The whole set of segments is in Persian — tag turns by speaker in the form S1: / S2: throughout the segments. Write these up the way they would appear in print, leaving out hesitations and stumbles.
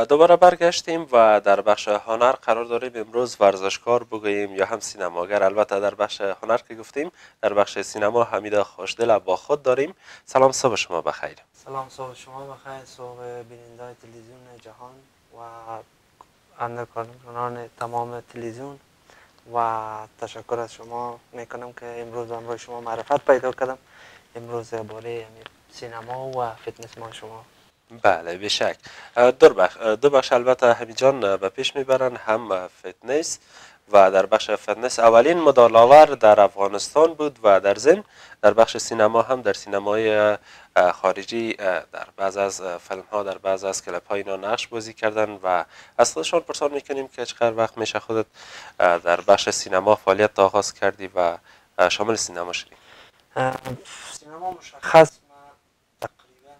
S1: دوباره برگشتیم و در بخش هنر قرار داریم امروز ورزشکار بگوییم یا هم سینماگر. البته در بخش هنر که گفتیم، در بخش سینما حمید خوشدل با خود داریم. سلام، صبح شما بخیر.
S2: سلام، صبح شما بخیر، صبح بیننده تلویزیون جهان و اندرکارکنان تمام تلویزیون و تشکر از شما میکنم که امروز همراه شما معرفت پیدا کردم. امروز باره سینما و فتنس ما شما.
S1: بله، بشک. دو بخش البته همین جان به پیش میبرن، هم فتنس و در بخش فتنس اولین مدال آور در افغانستان بود و در ضمن در بخش سینما هم در سینمای خارجی در بعض از فیلم ها، در بعض از کلیپ ها اینا نقش بازی کردن و از خودشان پرسان میکنیم که چقدر وقت میشه خودت در بخش سینما فعالیت آغاز کردی و شامل سینما شدی؟
S2: سینما مشخص تقریبا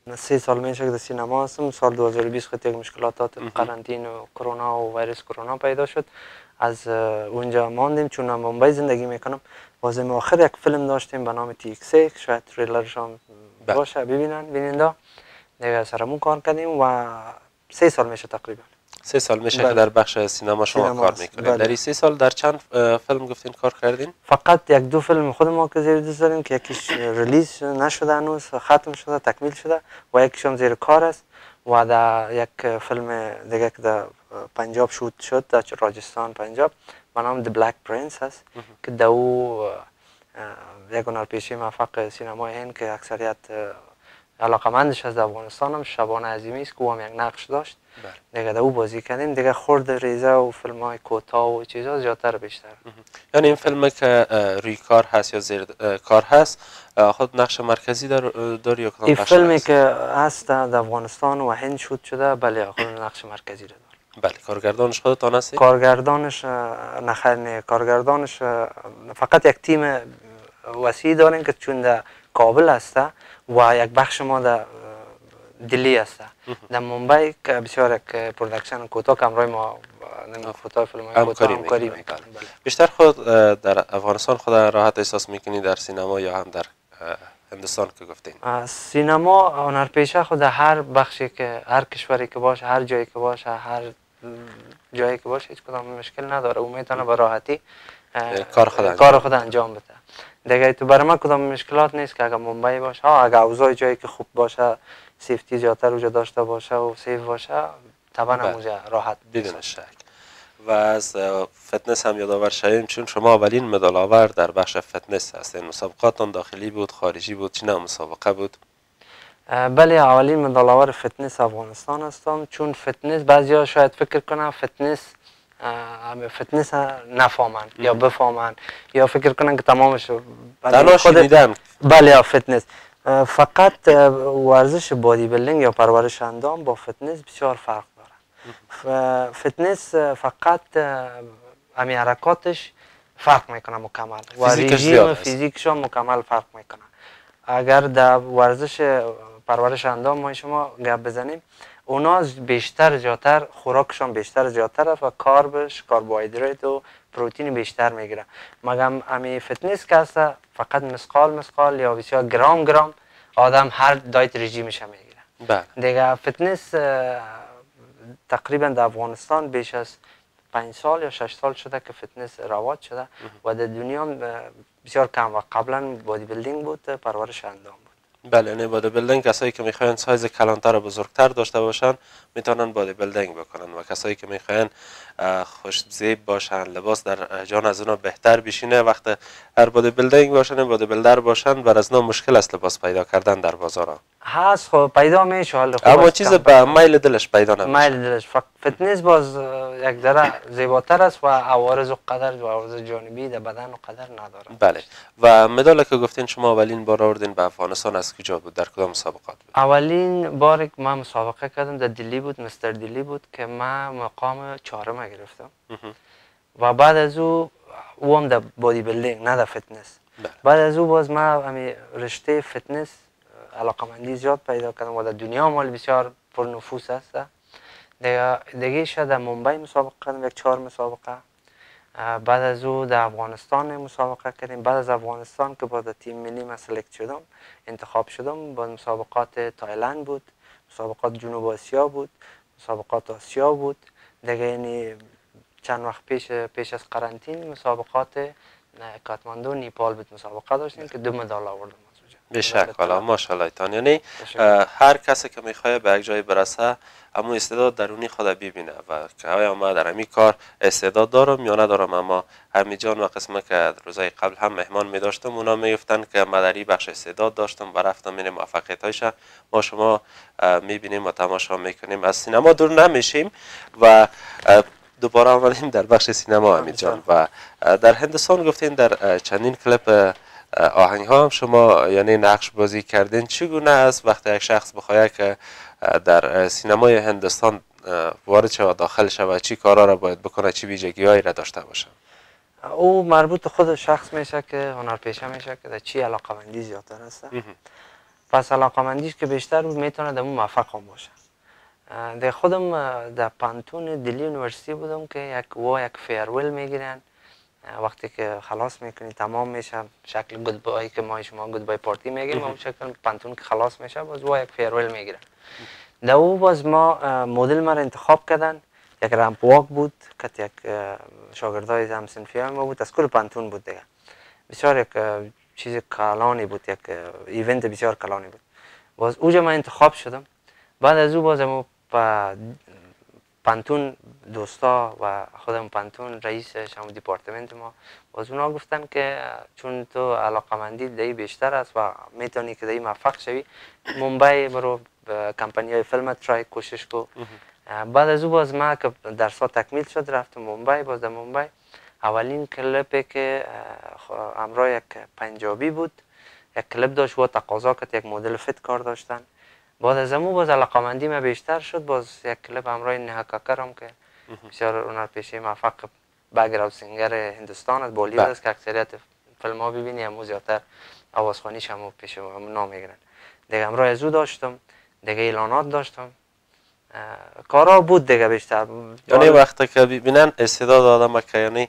S2: میشه 3 سال میشه که در سینما هستم. سال 2020 خود یک مشکلات قرنطینه و کرونا و ویروس کرونا پیدا شد. از اونجا ماندیم چون من ممبئی زندگی میکنم. بازم آخر یک فیلم داشتیم به نام TX، شاید تریلرش هم باشه بیننده. دیگه سرمون کار کردیم و 3 سال میشه تقریبا.
S1: 3 سال میشه که در بخش سینما شما کار میکنید. در این 3 سال در چند فیلم گفتین کار کردین؟
S2: فقط 1-2 فیلم خود ما که زیر دست داریم که یکیش ریلیز نشده هنوز، ختم شده، تکمیل شده و یکیش هم زیر کار است و در یک فیلم دیگه که در پنجاب شوت شد، در راجستان پنجاب، به نام The Black Prince هست که در او یک هنرپیشه موفق سینمای هند که اکثریت علاقمندش از افغانستان هم شبانه عظیمی است که او هم یک نقش داشت. دیگه در او بازی کردیم. دیگه خورد ریزه و فیلم های کوتاه و چیزا زیادتر بیشتر.
S1: یعنی این فیلم که روی کار هست یا زیر کار هست خود نقش مرکزی داری یا کدام
S2: این
S1: بخش
S2: فیلمی
S1: هست؟
S2: که هست در افغانستان و هند شوت شده، بله خود نقش مرکزی رو داره.
S1: بله. کارگردانش خودتان هستی؟
S2: کارگردانش نه، کارگردانش فقط یک تیم وسیع داریم که چون در کابل هسته و یک بخش ما در دلی هسته. در ممبئی که بسیار یک پرودکشن کوتاه که همراه ما فوتای فیلم های کوتاه همکاری میکنیم.
S1: بیشتر خود در افغانستان خود راحت احساس میکنی در سینما یا هم در هندوستان که گفتین؟
S2: سینما هنرپیشه خود هر بخشی که هر کشوری که باشه، هر جایی که باشه، هر جایی که باشه هیچ کدام مشکل نداره. او میتونه به راحتی کار خود انجام بده. دیگه تو برای من کدام مشکلات نیست که اگر ممبئی باشه، اگر اوضاع جایی که خوب باشه، سیفتی زیادتر اونجا داشته باشه و سیف باشه، طبعا اونجا راحت
S1: بدون شک. و از فتنس هم یادآور شویم چون شما اولین مدال آور در بخش فتنس هستین. مسابقاتان داخلی بود، خارجی بود، چه نوع مسابقه بود؟
S2: بله، اولین مدال آور فتنس افغانستان هستم. چون فتنس بعضیا شاید فکر کنن فتنس نفهمن یا بفهمن یا فکر کنن که تمامش
S1: تنها شنیدن.
S2: بله، فتنس فقط ورزش بادی بیلدینگ یا پرورش اندام با فتنس بسیار فرق داره. فتنس فقط امی حرکاتش فرق میکنه مکمل و رژیم فیزیکش هم مکمل فرق میکنه. اگر در ورزش پرورش اندام ما شما گپ بزنیم، اونا بیشتر زیادتر خوراکشان بیشتر زیادتر و کربوهیدرات و پروتئین بیشتر میگیره. مگم امی فتنس که هست فقط مسقال یا بسیار گرام آدم هر دایت رژیمش میگیره. دیگه فتنس تقریبا در افغانستان بیش از 5 سال یا 6 سال شده که فتنس رواج شده و در دنیا بسیار کم و قبلا بادی بیلدینگ بود، پرورش اندام بود.
S1: بله، نه بادی بیلدینگ کسایی که میخواین سایز کلانتر و بزرگتر داشته باشن میتونن بادی بیلدینگ بکنن و کسایی که میخواین خوش‌زیب باشن، لباس در جان از اونا بهتر بشینه، وقت هر بادی بیلدینگ باشن، بادی بیلدر باشن، بر از نوع مشکل است لباس پیدا کردن در بازار
S2: هست. خب پیدا میشه،
S1: اما چیز به میل دلش پیدا نمیشه.
S2: میل دلش فتنس باز یک ذره زیباتر است و عوارض و قدر و عوارض جانبی در بدن و قدر نداره.
S1: بله. و مدال که گفتین شما اولین بار آوردین به افغانستان از کجا بود؟ در کدام مسابقات بود؟
S2: اولین بار که من مسابقه کردم در دلی بود، مستر دلی بود که من مقام 4 گرفتم و بعد از او هم در بادی بیلدینگ نه در فتنس. بعد از او باز من همین رشته فتنس علاقمندی زیاد پیدا کردم و در دنیا مال بسیار پرنفوذ است. دیگه شد در ممبئی مسابقه کردم، 4 مسابقه. بعد از او در افغانستان مسابقه کردیم. بعد از افغانستان که با تیم ملی من سلکت شدم، انتخاب شدم، با مسابقات تایلند بود، مسابقات جنوب آسیا بود، مسابقات آسیا بود دیگه. یعنی چند وقت پیش از قرنطین مسابقات کاتماندو نیپال بود مسابقه داشتیم که 2 مدال آوردم.
S1: بشک حالا ماشاءالله تان. یعنی هر کسی که میخواد به یک جای برسه اما استعداد درونی خود ببینه و که آیا ما در همین کار استعداد دارم یا ندارم. اما حمید جان و قسمه که روزای قبل هم مهمان می داشتم اونا میگفتن که ما در این بخش استعداد داشتم و رفتم این موفقیت هایش ما شما میبینیم و تماشا میکنیم. از سینما دور نمیشیم و دوباره آمدیم در بخش سینما حمید جان. و در هندوستان گفتین در چندین کلیپ آهنگ ها هم شما یعنی نقش بازی کردین. چگونه است وقتی یک شخص بخواهد که در سینمای هندوستان وارد شود داخل شود چی کارا را باید بکنه، چی ویژگی هایی را داشته باشه؟
S2: او مربوط خود شخص میشه که هنرپیشه میشه که در چی علاقمندی زیادتر است. پس علاقمندیش که بیشتر بود میتونه در اون موفق هم باشه. در خودم در پانتون دلی یونیورسیتی بودم که یک فیرویل میگیرن وقتی که خلاص میکنی تمام میشه شکل گودبای که ما شما گودبای پارتی میگیم اون شکل پانتون که خلاص میشه باز یک فیرویل میگیرن. در او باز ما مدل ما را انتخاب کردن. یک رمپ واک بود که یک شاگردای همسنفی ما بود از کل پانتون بود دیگه. بسیار یک چیز کلانی بود، یک ایونت بسیار کلانی بود. باز اوجا من انتخاب شدم. بعد از او باز ما پانتون دوستا و خودم پانتون رئیسش هم دیپارتمنت ما باز اونا گفتن که چون تو علاقمندی دی بیشتر است و میتونی که دی موفق شوی ممبئی برو کمپانی های فیلم ترای کوشش کو. بعد از او باز ما که درس‌ها تکمیل شد رفتم ممبئی. باز در ممبئی اولین کلیپی که همراه یک پنجابی بود یک کلیپ داشت و تقاضا کرد یک مدل فیت کار داشتن. بعد از امو باز علاقمندی ما بیشتر شد. باز یک کلیپ همراه نها کاکرم که بسیار هنرپیشه موفق بک‌گراند سینگر هندوستان است، بالیوود است که اکثریت فیلم ها ببینی همو زیادتر آوازخوانیش همو پیش همو نام میگیرن. دیگه همراه از او داشتم، دیگه اعلانات داشتم، کارا بود دیگه بیشتر.
S1: یعنی وقتی که ببینن استعداد آدم که یعنی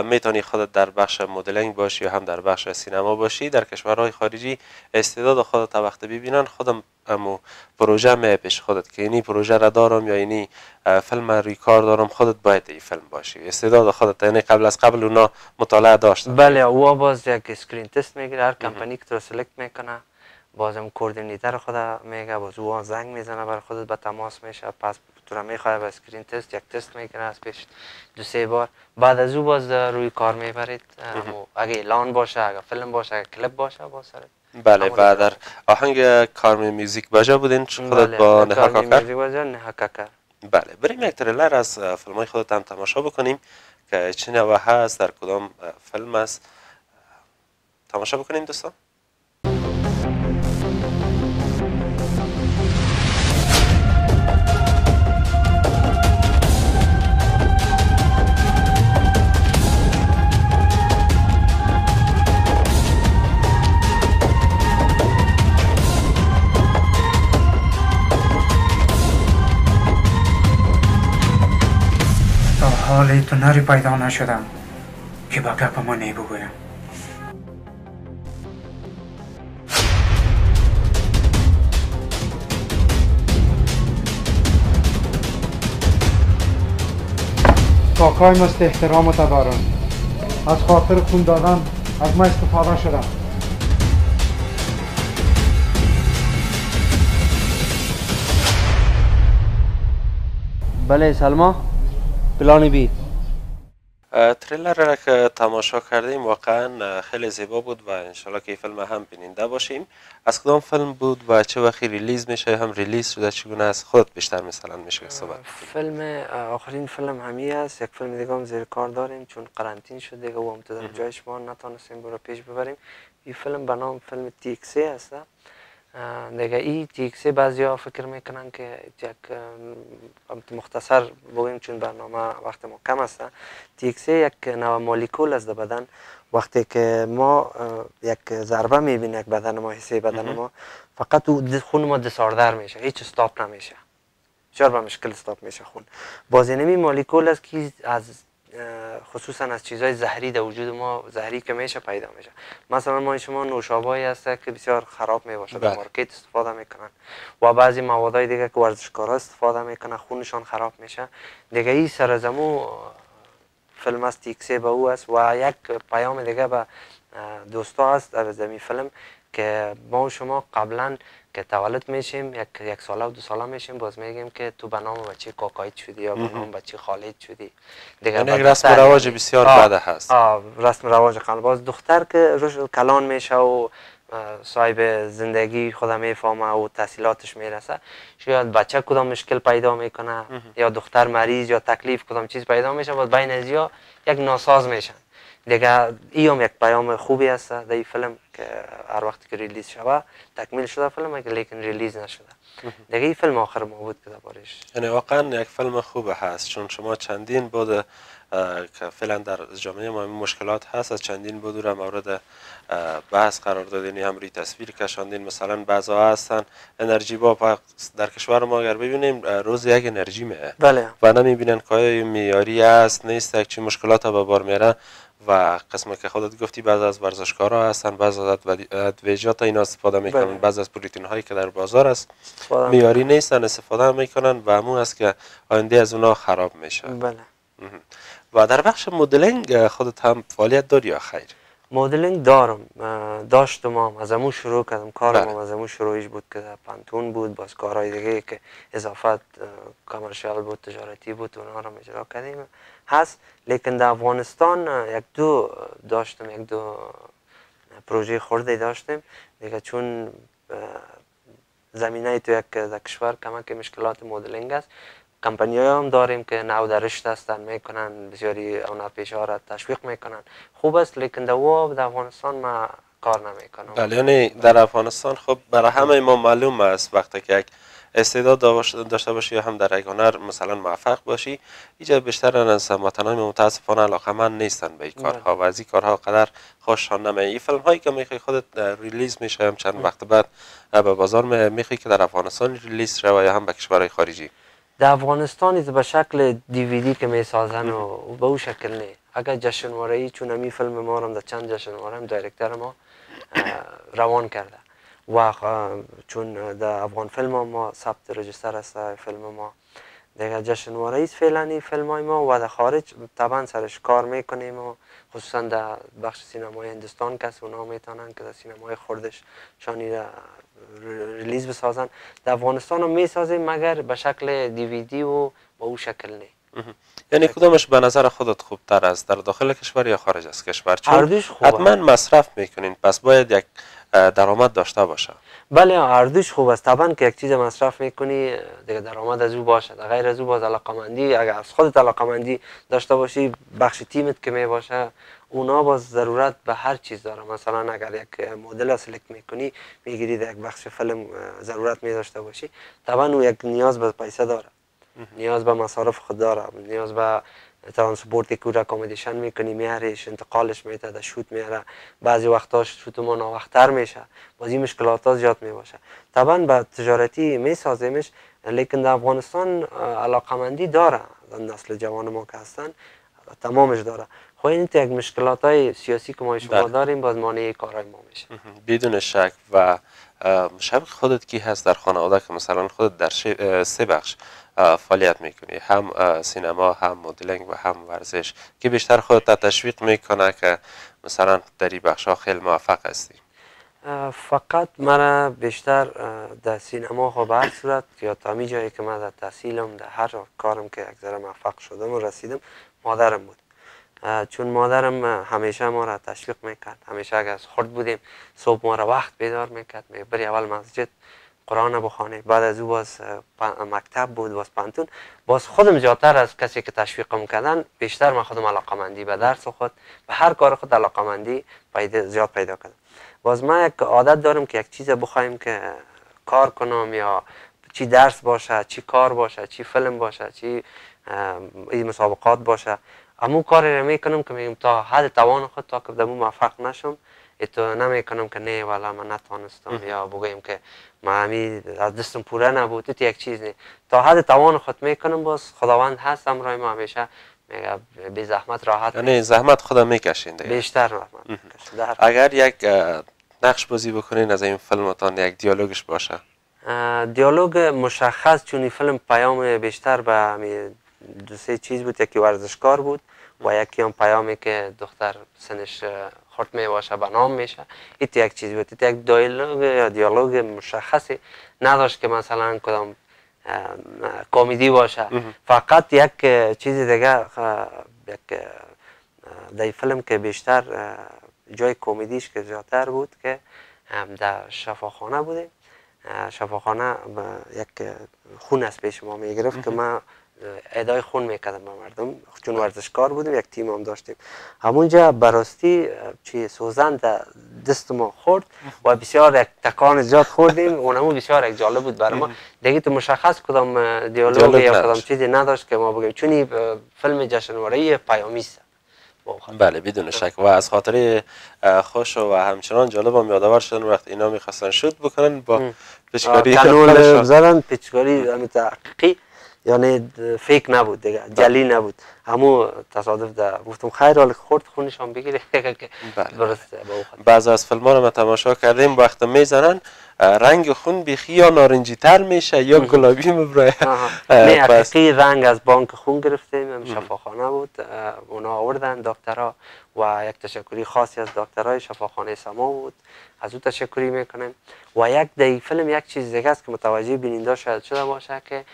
S1: میتونی خودت در بخش مدلینگ باشی یا هم در بخش سینما باشی در کشورهای خارجی استعداد خودت وقتی ببینن خودم امو پروژه می پیش خودت که اینی پروژه را دارم یا اینی فیلم روی کار دارم خودت باید این فیلم باشی. استعداد خودت یعنی قبل از قبل اونا مطالعه داشتن.
S2: بله او باز یک اسکرین تست میگیره هر کمپانی که تو سلکت میکنه بازم کوردینیتر خدا میگه باز او زنگ میزنه برای خودت به تماس میشه. پس تو را میخواد به اسکرین تست یک تست میکنه از پیش 2-3 بار. بعد از او باز روی کار میبرید اگه اعلان باشه اگه فیلم باشه اگه کلیپ باشه باز سر.
S1: بله و در آهنگ کارمی میوزیک باجا بودین خودت با نها کاکر. بله بریم یک تریلر از فیلم های خودت هم تماشا بکنیم که چه نوع هست در کدام فیلم است تماشا بکنیم دوستان.
S3: حالی تو نری پیدا نشدم که با گپ ما نی بگویم. کاکای مست احترام و تدارم از خاطر خون دادن از ما استفاده شدم.
S2: بله سلما پلان بی.
S1: تریلر را که تماشا کردیم واقعا خیلی زیبا بود و انشالله که این فیلم هم بیننده باشیم. از کدام فیلم بود و چه وقتی ریلیز میشه هم ریلیز شده چگونه از خودت بیشتر مثلا میشه صحبت؟
S2: فیلم آخرین فیلم همی است. یک فیلم دیگه هم زیر کار داریم چون قرنطین شد دیگه و هم تو در جایش ما نتونستیم برو پیش ببریم. این فیلم به نام فیلم تیکسی است دیگه. این تیکسی بعضیا فکر میکنن که یک مختصر بگویم چون برنامه وقت ما کم است. تیکسی یک نوع مولکول است در بدن. وقتی که ما یک ضربه میبینیم یک بدن ما حسی بدن ما فقط خون ما دساردر میشه هیچ استاپ نمیشه بسیار با مشکل استاپ میشه خون. باز اینمی مولکول است که از خصوصا از چیزهای زهری در وجود ما زهری که میشه پیدا میشه. مثلا ما شما نوشابه‌ای هست که بسیار خراب میباشه، در مارکت استفاده میکنن و بعضی موادهای دیگه که ورزشکارا استفاده میکنن خونشان خراب میشه دیگه. این سر از امو فیلم است تیکسه به او است. و یک پیام دیگه به دوستا هست از این فیلم که ما و شما قبلا که تولد میشیم یک ساله و 2 ساله میشیم باز میگیم که تو به نام بچه کاکایت شدی یا به نام بچه خالد شدی دیگه.
S1: یعنی رسم رواج بسیار بد هست.
S2: رسم رواج قلب. باز دختر که روش کلان میشه و صاحب زندگی خودم میفهمه و تحصیلاتش میرسه، شاید بچه کدام مشکل پیدا میکنه یا دختر مریض یا تکلیف کدام چیز پیدا میشه، باز بین ازیا یک ناساز میشن دیگه. این هم یک پیام خوبی است در این فیلم که هر وقت که ریلیز شده تکمیل شده فیلم که لیکن ریلیز نشده دیگه. این فیلم آخر ما بود که دربارش
S1: یعنی واقعا یک فیلم خوب هست، چون شما چندین بود که فعلا در جامعه ما مشکلات هست، از چندین بود را مورد بحث قرار دادین، هم روی تصویر کشاندین. مثلا بعضا هستن انرژی با در کشور ما اگر ببینیم روز یک انرژی میه و نمیبینن که آیا معیاری است نیست، یک چی مشکلات به بار میره. و قسمت که خودت گفتی بعض از ورزشکارا هستن، بعض از ادویجات اینا استفاده میکنن، بعض از پروتئین هایی که در بازار است معیاری نیستن استفاده میکنن و همون است که آینده از اونا خراب میشه. و در بخش مدلینگ خودت هم فعالیت داری یا خیر؟
S2: مدلینگ داشتم از امو شروع کردم کارم از امو شروعش بود که پانتون بود، باز کارهای دیگه که اضافت کامرشال بود تجارتی بود اونا رو اجرا کردیم هست. لیکن در افغانستان یک دو پروژه خورده داشتیم دیگه، چون زمینه تو یک کشور کمک مشکلات مدلینگ است. کمپانی هم داریم که نو در رشد هستن میکنن، بسیاری اونا پیشه ها را تشویق میکنن، خوب است. لیکن در افغانستان ما کار نمیکنم.
S1: بله، یعنی در افغانستان خب برای همه ما معلوم است وقتی که یک استعداد داشته باشی یا هم در یک هنر مثلا موفق باشی، اینجا بیشتر از هموطنان متاسفانه علاقه‌مند نیستن به این کارها و از این کارها قدر خوششان نمیاد. این فیلم هایی که میخوای خودت ریلیز میشه هم چند وقت بعد به بازار میخوای که در افغانستان ریلیز شه یا هم به کشورهای خارجی؟
S2: در افغانستان به شکل دیویدی که میسازن و به اون شکل نه. اگر جشنواره، چون امی فیلم ما رو در چند جشنواره هم دایرکتر ما روان کرده و چون در افغان فیلم ما ثبت رجستر است فیلم ما دیگه جشنواره است فعلا این فیلم های ما و در خارج طبعا سرش کار میکنیم و خصوصا در بخش سینمای هندوستان که اونا میتونن که در سینمای خردش شانی ریلیز بسازن. در افغانستان هم میسازیم مگر به شکل دیویدی و با او شکل نه.
S1: یعنی کدامش به نظر خودت خوبتر است، در داخل کشور یا خارج از کشور؟ چون حتما مصرف میکنین پس باید یک درآمد داشته باشه.
S2: بله هر دوش خوب است. طبعا که یک چیز مصرف میکنی دیگه درآمد از او باشه، غیر از او باز علاقمندی، اگر از خودت علاقمندی داشته باشی بخش تیمت که می باشه اونا باز ضرورت به هر چیز داره. مثلا اگر یک مدل سلکت میکنی میگیری در یک بخش فیلم ضرورت می داشته باشی، طبعا او یک نیاز به پیسه داره، نیاز به مصارف خود داره، نیاز به ترانسپورتی که اکامودیشن میکنی میاریش انتقالش میته در شوت میاره، بعضی وقتا شوت ما ناوقت‌تر میشه، بازی مشکلات ها زیاد میباشه. طبعا به تجارتی میسازیمش، لیکن در افغانستان علاقمندی داره نسل جوان ما که هستن تمامش داره. خب این یک مشکلات های سیاسی که ما شما داریم باز مانع کارهای ما میشه
S1: بدون شک. و شبیه خودت کی هست در خانواده که مثلا خودت در 3 بخش فعالیت میکنی، هم سینما هم مدلینگ و هم ورزش، که بیشتر خودت تشویق میکنه که مثلا در این بخش ها خیلی موفق هستی؟
S2: فقط من بیشتر در سینما ها به هر صورت یا تا می جایی که من در تحصیلم در هر کارم که یک ذره موفق شدم و رسیدم مادرم بود. چون مادرم همیشه ما را تشویق میکرد، همیشه اگر از خرد بودیم صبح ما را وقت بیدار میکرد، بری اول مسجد قرآن بخوانی، بعد از او باز مکتب بود، باز پانتون. باز خودم زیادتر از کسی که تشویقم کردن بیشتر من خودم علاقمندی به درس خود به هر کار خود علاقمندی زیاد پیدا کردم. باز من یک عادت دارم که یک چیز بخوایم که کار کنم، یا چی درس باشه، چی کار باشه، چی فیلم باشه، چی مسابقات باشه، امو کاری رو میکنم که میگم تا حد توان خود تا که دمو موفق نشم اتو نمیکنم که نه والا من نتونستم یا بگویم که من همی از دستم پوره نبود. تو یک چیز نه، تا حد توان خود میکنم. باز خداوند هست همراه ما همیشه میگه بی زحمت راحت
S1: یعنی زحمت خودم میکشین دیگه.
S2: بیشتر زحمت میکشین.
S1: اگر یک نقش بازی بکنین از این فیلمتان یک دیالوگش باشه؟
S2: دیالوگ مشخص، چون این فیلم پیام بیشتر به دو سه چیز بود. یکی ورزشکار بود و یکی هم پیامی که دختر سنش خورد می باشه به نام میشه. این یک چیز بود. یک دیالوگ مشخصی نداشت که مثلا کدام کمدی باشه. فقط یک چیز دیگه، یک در فیلم که بیشتر جای کمدیش که زیادتر بود که در شفاخانه بودیم. شفاخانه یک خون از پیش ما میگرفت که ما ادای خون میکردم به مردم، چون ورزشکار بودیم یک تیم هم داشتیم. همونجا براستی سوزن دست ما خورد و بسیار یک تکان زیاد خوردیم. اونمو بسیار یک جالب بود برای ما. دیگه تو مشخص کدام دیالوگ یا کدام چیزی نداشت که ما بگیم، چون فیلم جشنواره پیامی است.
S1: بله بدون شک و از خاطر خوش و همچنان جالب هم یادآور شدن وقت اینا میخواستن شوت بکنن با پیچکاری
S2: کنول بزنن، پیچکاری همین تحقیقی، یعنی فیک نبود دیگه، جلی نبود. همو تصادف ده گفتم خیر حال خورد خونشان بگیره که درسته.
S1: بعض از فیلم ها رو ما تماشا کردیم وقت میزنن رنگ خون بیخی یا نارنجی تر میشه یا گلابی میبره.
S2: نه حقیقی رنگ از بانک خون گرفتیم، شفاخانه بود. اونا آوردن دکترها و یک تشکری خاصی از دکترهای شفاخانه سما بود، از او تشکری میکنیم. و یک در فیلم یک چیز دیگه است که متوجه بیننده شاید شده باشه که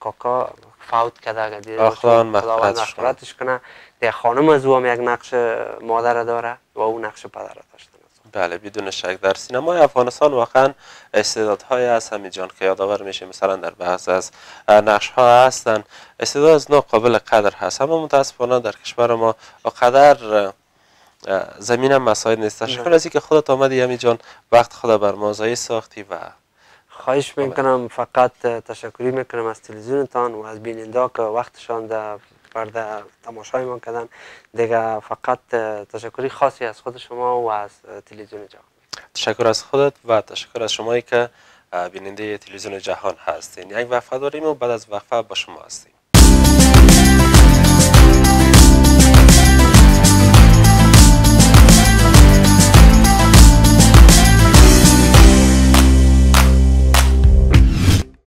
S2: کاکا فوت کرده،
S1: خداوند
S2: مغفرتش کنه. در خانم از او هم یک نقش مادر داره و او نقش پدر داشته.
S1: بله بدون شک در سینمای افغانستان واقعا استعدادهای هست همین جان که یادآور میشه. مثلا در بعض از نقش ها هستن استعداد از نوع قابل قدر هست، اما متاسفانه در کشور ما قدر زمین هم مساعد نیست. شکر از اینکه خودت آمدی همین جان، وقت خدا بر ما ساختی و
S2: خواهش میکنم. فقط تشکری میکنم از تلویزیونتان و از بیننده که وقتشان در پرده تماشای ما کردن. دیگه فقط تشکری خاصی از خود شما و از تلویزیون جهان.
S1: تشکر از خودت و تشکر از شمایی که بیننده تلویزیون جهان هستین. یک وقفه داریم و بعد از وقفه با شما هستیم.